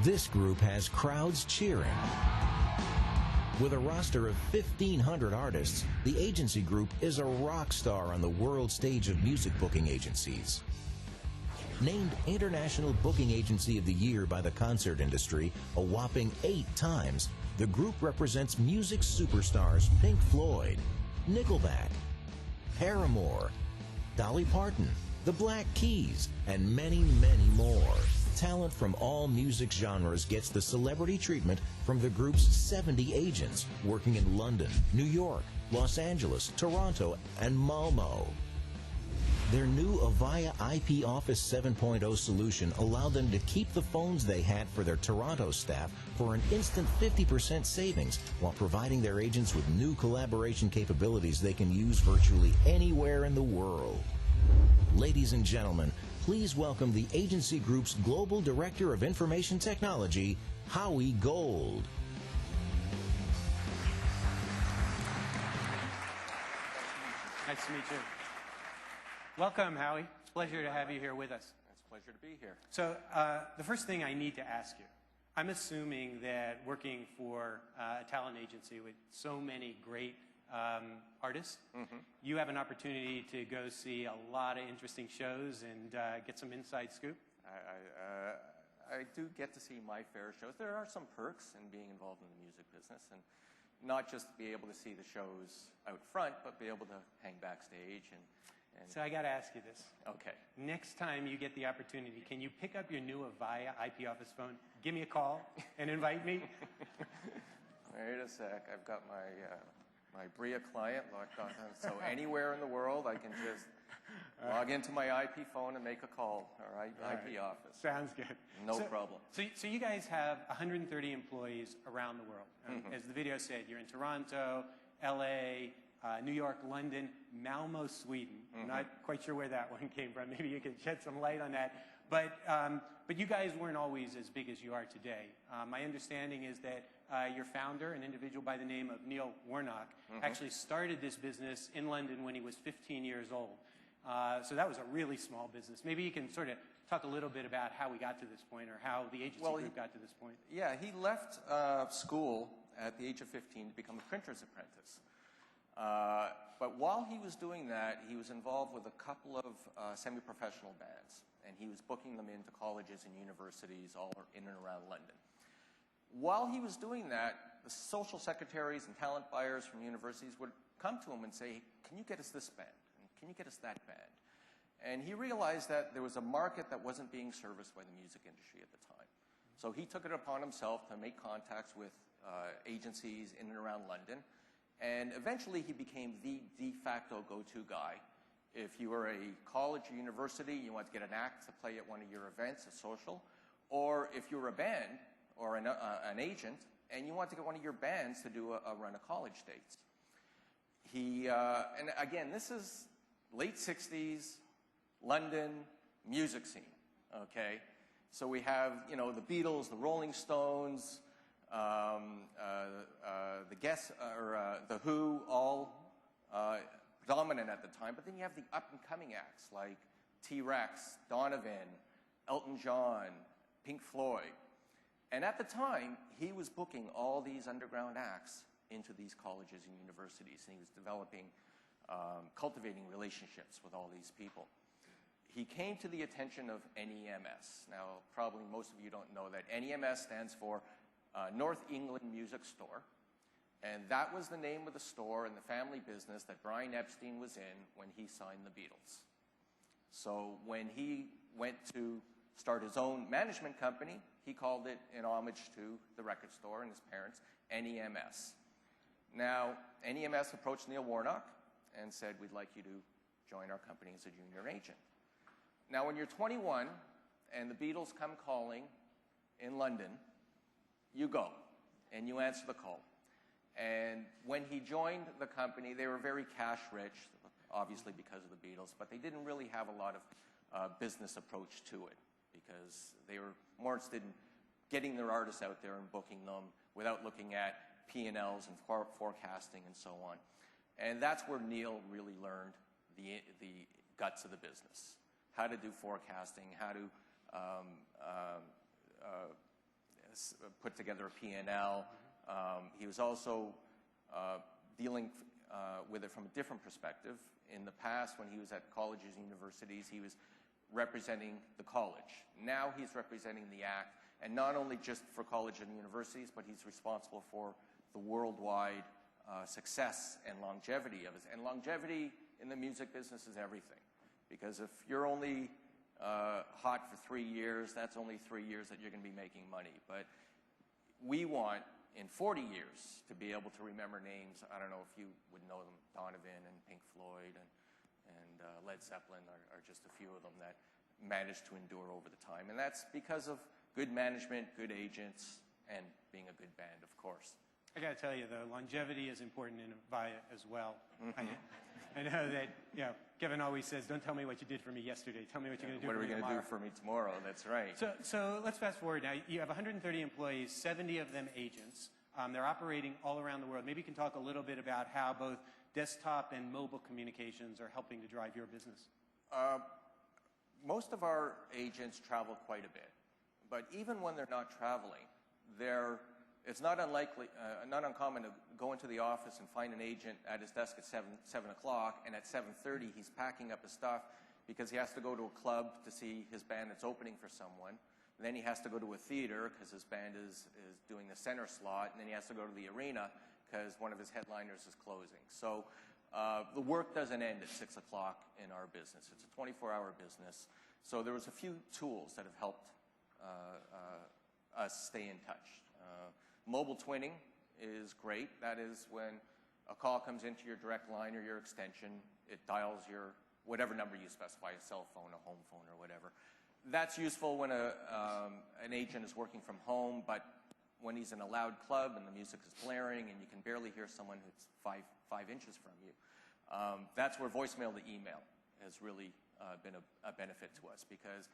This group has crowds cheering. With a roster of 1,500 artists, the agency group is a rock star on the world stage of music booking agencies. Named International Booking Agency of the Year by the concert industry a whopping 8 times, the group represents music superstars Pink Floyd, Nickelback, Paramore, Dolly Parton, the Black Keys, and many, many more. Talent from all music genres gets the celebrity treatment from the group's 70 agents working in London, New York, Los Angeles, Toronto, and Malmo. Their new Avaya IP Office 7.0 solution allowed them to keep the phones they had for their Toronto staff for an instant 50% savings while providing their agents with new collaboration capabilities they can use virtually anywhere in the world. Ladies and gentlemen, please welcome the agency group's Global Director of Information Technology, Howie Gold. Nice to meet you. Welcome, Howie. It's a pleasure to have you here with us. It's a pleasure to be here. So the first thing I need to ask you, I'm assuming that working for a talent agency with so many great artists, you have an opportunity to go see a lot of interesting shows and get some inside scoop? I do get to see my fair shows. There are some perks in being involved in the music business, and not just be able to see the shows out front, but be able to hang backstage. And so I got to ask you this. Okay. Next time you get the opportunity, can you pick up your new Avaya IP Office phone, give me a call, and invite me? Wait a sec. I've got my Bria client logged on, so anywhere in the world I can just log into my IP phone and make a call, all right? IP office. Sounds good. No problem. So you guys have 130 employees around the world. As the video said, you're in Toronto, LA, New York, London, Malmo, Sweden. I'm not quite sure where that one came from. Maybe you can shed some light on that. But you guys weren't always as big as you are today. My understanding is that your founder, an individual by the name of Neil Warnock, actually started this business in London when he was 15 years old. So that was a really small business. Maybe you can sort of talk a little bit about how we got to this point, or how the agency group got to this point. Yeah, he left school at the age of 15 to become a printer's apprentice. But while he was doing that, he was involved with a couple of semi-professional bands, and he was booking them into colleges and universities all in and around London. While he was doing that, the social secretaries and talent buyers from universities would come to him and say, can you get us this band? And can you get us that band? And he realized that there was a market that wasn't being serviced by the music industry at the time. So he took it upon himself to make contacts with agencies in and around London. And eventually he became the de facto go-to guy. If you were a college or university, you wanted to get an act to play at one of your events, a social, or if you were a band or an agent, and you wanted to get one of your bands to do a run of college dates. And again, this is late 60s, London music scene, okay? So we have, you know, the Beatles, the Rolling Stones, the Who, all dominant at the time. But then you have the up-and-coming acts like T-Rex, Donovan, Elton John, Pink Floyd. And at the time, he was booking all these underground acts into these colleges and universities, and he was developing, cultivating relationships with all these people. He came to the attention of NEMS. Now, probably most of you don't know that NEMS stands for North England Music Store. And that was the name of the store and the family business that Brian Epstein was in when he signed the Beatles. So when he went to start his own management company, he called it in homage to the record store and his parents, NEMS. Now, NEMS approached Neil Warnock and said, we'd like you to join our company as a junior agent. Now, when you're 21 and the Beatles come calling in London, you go and you answer the call. And when he joined the company, they were very cash rich, obviously because of the Beatles, but they didn't really have a lot of business approach to it because they were more interested in getting their artists out there and booking them without looking at P&Ls and forecasting and so on. And that's where Neil really learned the guts of the business, how to do forecasting, how to put together a P&L. He was also dealing with it from a different perspective. In the past, when he was at colleges and universities, he was representing the college. Now he's representing the act, and not only just for colleges and universities, but he's responsible for the worldwide success and longevity of it. And longevity in the music business is everything. Because if you're only hot for 3 years, that's only 3 years that you're going to be making money. But we want, in 40 years, to be able to remember names. I don't know if you would know them, Donovan and Pink Floyd and Led Zeppelin are just a few of them that managed to endure over the time. And that's because of good management, good agents, and being a good band, of course. I got to tell you, though, longevity is important in Avaya as well. I know that, Kevin always says, don't tell me what you did for me yesterday. Tell me what you're going to do for me tomorrow. What are we going to do for me tomorrow? That's right. So let's fast forward now. You have 130 employees, 70 of them agents. They're operating all around the world. Maybe you can talk a little bit about how both desktop and mobile communications are helping to drive your business. Most of our agents travel quite a bit. But even when they're not traveling, it's not uncommon to go into the office and find an agent at his desk at 7 o'clock, and at 7:30 he's packing up his stuff because he has to go to a club to see his band that's opening for someone. And then he has to go to a theater because his band is doing the center slot, and then he has to go to the arena because one of his headliners is closing. So the work doesn't end at 6 o'clock in our business. It's a 24-hour business. So there was a few tools that have helped us stay in touch. Mobile twinning is great. That is when a call comes into your direct line or your extension, it dials your whatever number you specify, a cell phone, a home phone, or whatever. That's useful when an agent is working from home, but when he's in a loud club and the music is blaring and you can barely hear someone who's five inches from you, that's where voicemail to email has really been a benefit to us, because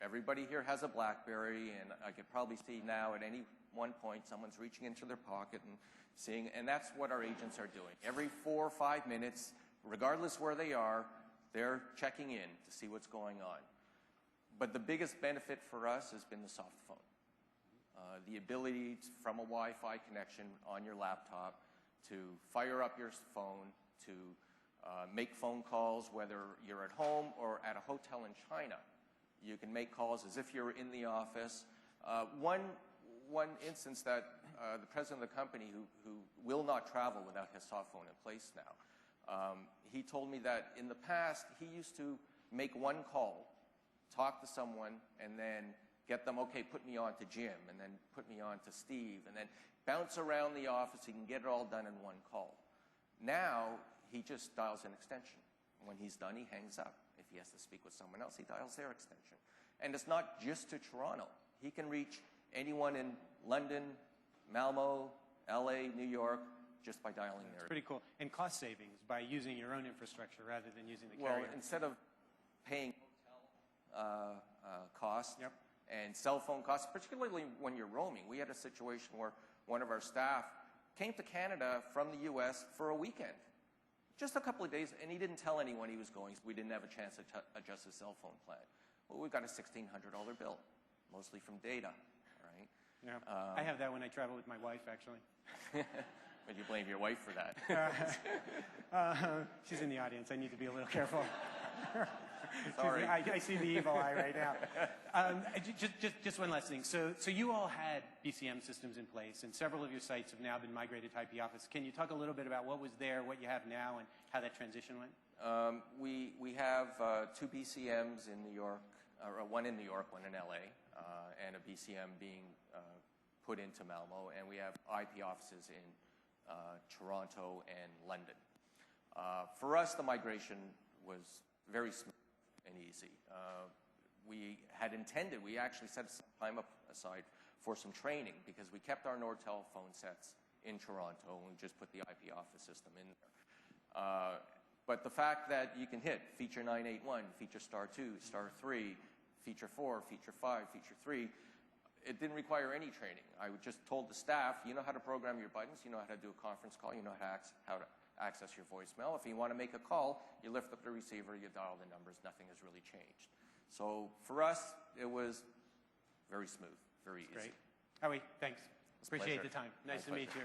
everybody here has a BlackBerry, and I could probably see now at any one point someone's reaching into their pocket and seeing, and that's what our agents are doing. Every 4 or 5 minutes, regardless where they are, they're checking in to see what's going on. But the biggest benefit for us has been the soft phone. The ability from a Wi-Fi connection on your laptop to fire up your phone, to make phone calls, whether you're at home or at a hotel in China. You can make calls as if you're in the office. One instance that the president of the company, who will not travel without his soft phone in place now, he told me that in the past he used to make one call, talk to someone, and then get them, okay, put me on to Jim, and then put me on to Steve, and then bounce around the office. He can get it all done in one call. Now he just dials an extension. When he's done, he hangs up. If he has to speak with someone else, he dials their extension. And it's not just to Toronto. He can reach anyone in London, Malmo, LA, New York, just by dialing their... That's pretty cool. And cost savings by using your own infrastructure rather than using the carrier. Well, instead of paying hotel costs and cell phone costs, particularly when you're roaming, we had a situation where one of our staff came to Canada from the U.S. for a weekend. Just a couple of days, and he didn't tell anyone he was going, so we didn't have a chance to adjust his cell phone plan. Well, we got a $1,600 bill, mostly from data, right? Yeah. I have that when I travel with my wife, actually. But you blame your wife for that. She's in the audience. I need to be a little careful. Sorry. I see the evil eye right now. Just one last thing. So you all had BCM systems in place, and several of your sites have now been migrated to IP Office. Can you talk a little bit about what was there, what you have now, and how that transition went? We have 2 BCMs in New York, or one in New York, one in LA, and a BCM being put into Malmo, and we have IP offices in Toronto and London. For us, the migration was very smooth and easy. We had intended, we actually set some time aside for some training, because we kept our Nortel phone sets in Toronto, and we just put the IP office system in there. But the fact that you can hit feature 981, feature star 2, star 3, feature 4, feature 5, feature 3, it didn't require any training. I just told the staff, you know how to program your buttons, you know how to do a conference call, you know how to access your voicemail. If you want to make a call, you lift up the receiver, you dial the numbers, nothing has really changed. So for us, it was very smooth, very easy. Great. Howie, thanks. Appreciate pleasure. the time. Nice to meet you.